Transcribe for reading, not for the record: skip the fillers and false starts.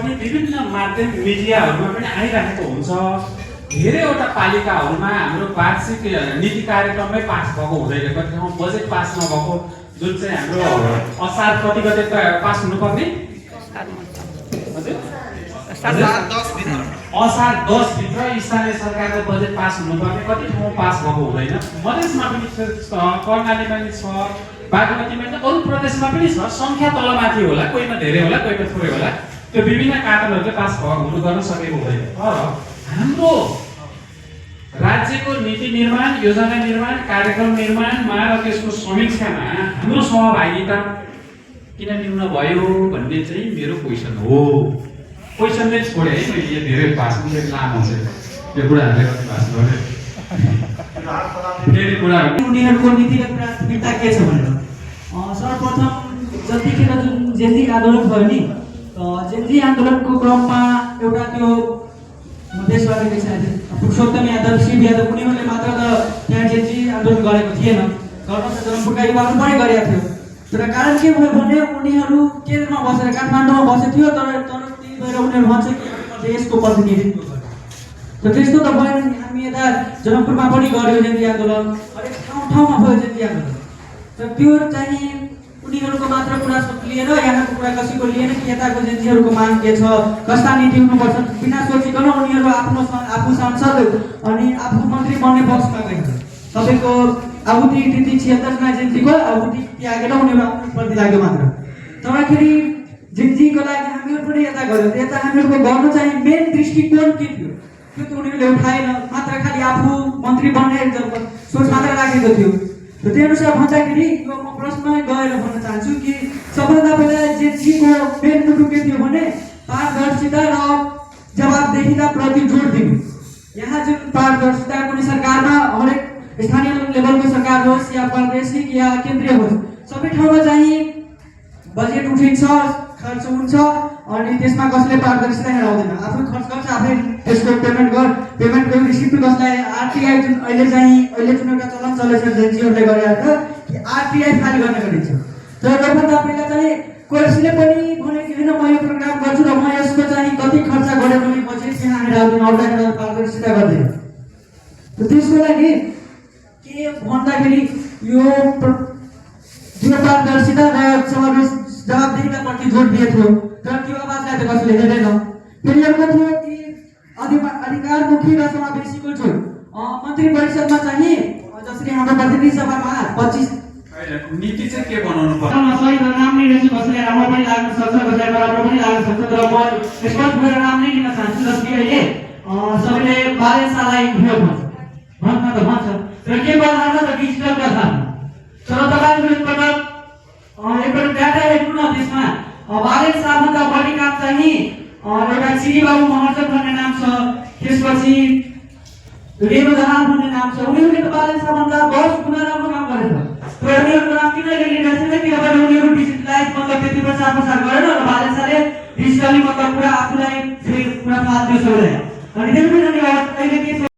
पनि विभिन्न माध्यम मिडियाहरूमा पनि आइरहेको हुन्छ। धेरैवटा पालिकाहरूमा हाम्रो वार्षिक नीति कार्यक्रममै पास भएको हुँदैन, कति ठाउँ बजेट पास नभएको, जुन चाहिँ हाम्रो असार कति गते पास हुनुपर्ने असार 10 भित्र स्थानीय सरकारको बजेट पास हुनुपर्ने, कति ठाउँ पास भएको हुँदैन। मधेसमा पनि कर्णालीमा पनि छ, बागमतीमा पनि, अरू प्रदेशमा पनि छ। संख्या तलमाथि होला, कोहीमा धेरै होला, कोहीमा थोरै होला, त्यो विभिन्न कारणहरूले पास हुनु गर्न सकेको हुँदैन। तर हाम्रो राज्यको नीति निर्माण, योजना निर्माण, कार्यक्रम निर्माणमा र त्यसको समीक्षामा हाम्रो सहभागिता किन न्यून भयो भन्ने चाहिँ मेरो क्वेसन हो। क्वेसनले छोडे है, मैले यो धेरै भाषण लामो छ, त्यो कुराहरूले कति भाषण गरे धेरै कुराहरू। उनीहरूको नीति र प्राथमिकता के छ भनेर सर्वप्रथम जतिखेर जुन जेन्जी आन्दोलन भयो नि, जेन्जी आन्दोलनको क्रममा एउटा त्यो देशबाट पुरुषोत्तम यादव, शिव यादव, उनीहरूले मात्र त त्यहाँ जेन्जी आन्दोलन गरेको थिएन, गर्न त जनकपुरका युवाहरू पनि गरेका थियो। तर कारण के भयो भने उनीहरू केन्द्रमा बसेर काठमाडौँमा बसेको थियो, तर त्यही भएर उनीहरू भन्छ कि देशको प्रतिनिधित्व गर्छ। र त्यस्तो त भयो नि, हामी यता जनकपुरमा पनि गऱ्यो जेन्जी आन्दोलन, हरेक ठाउँमा भयो जेन्जी आन्दोलन। तर त्यो चाहिँ उनीहरूको मात्र कुरा लिएर यहाँको कुरा कसैको लिएन कि यताको जेन्जीहरूको माग के छ, कस्ता नीति हुनुपर्छ, बिना सोचिकन उनीहरू आफू सांसद अनि आफू मन्त्री बन्ने पक्षमा गए। सबैको आहुति 76 जना जेन्जीको आहुति त्यागेर उनीहरू आफ्नो प्रति लाग्यो मात्र। तबखेरि जेन्जीको लागि हामीहरू पनि यता गऱ्यो। यता हामीहरूको गर्नु चाहिँ मेन दृष्टिकोण के थियो त्यो त उनीहरूले उठाएन, मात्र खालि आफू मन्त्री बन्ने सोच मात्र राखेको थियो। र त्यही अनुसार भन्दाखेरि यो म प्रश्न गएर भन्न चाहन्छु कि सबभन्दा पहिला जेन्जीको मेन मुटु के थियो भने पारदर्शिता र जवाबदेहिता प्रति जोड दिनु। यहाँ जुन पारदर्शिता कुनै सरकारमा हरेक स्थानीय लेभलको सरकार होस् या प्रादेशिक या केन्द्रीय होस्, सबै ठाउँमा चाहिँ बजेट उठिन्छ, खर्च हुन्छ, अनि त्यसमा कसले पारदर्शिता हेराउँदैन। आफै खर्च गर्छ, आफै त्यसको पेमेन्टको रिसिप्ट कसलाई आरटीआई जुन अहिले जुन एउटा चलन चलेछ जेन्जीहरूले गरेर कि आरटीआई फाइल गर्ने गरिन्छ। तर योभन्दा पहिला चाहिँ कसैले पनि भने कि होइन म यो प्रोग्राम गर्छु र म यसको चाहिँ कति खर्च गरेँ भने बजेट यहाँ हेराउँदैन, अरूलाई पारदर्शिता गर्दैन। र त्यसको लागि के भन्दाखेरि यो पारदर्शिता र जवाबदेहिताप्रति जोड दिएको थियो, तर त्यो आवाजलाई त कसैले हेरेन। फेरि अर्को थियो कि अधिकारमुखी र समावेशीको जोड। मन्त्री परिषदमा चाहिँ जसरी हाम्रो प्रतिनिधि सभामा 25 नीति चाहिँ के बनाउनु पर्छ? सही नाम नै रहेछ, कसैले राम्रो पनि लाग्न सक्छ, कसैलाई नराम्रो पनि लाग्न सक्छ। तर म स्पष्ट भएर नाम नै लिन चाहन्छु, जसले अहिले सबैले बालेसालाई भयो भन्छ त भन्छ, र के बनाउन त डिजिटल कथा। तर तपाईँहरू एकपल्ट डाटा हेर्नु न, त्यसमा बालेसाभन्दा बढी काम चाहिँ एउटा चिरीबाबु महर्जन भन्ने नाम छ, त्यसपछि रेणु दाहाल भन्ने नाम छ। उनीहरूले त बालेसाभन्दा 10 गुणा राम्रो काम गरेछ। तर उनीहरूको नाम किन लिइरहेको छैन? किनभने उनीहरू डिजिटलाइज मतलब त्यति प्रचार गरेन र बालेसाले डिजिटली मतलब पुरा आफूलाई पुरा फाल्दियो सबैलाई। अनि त्यसपछि अहिले के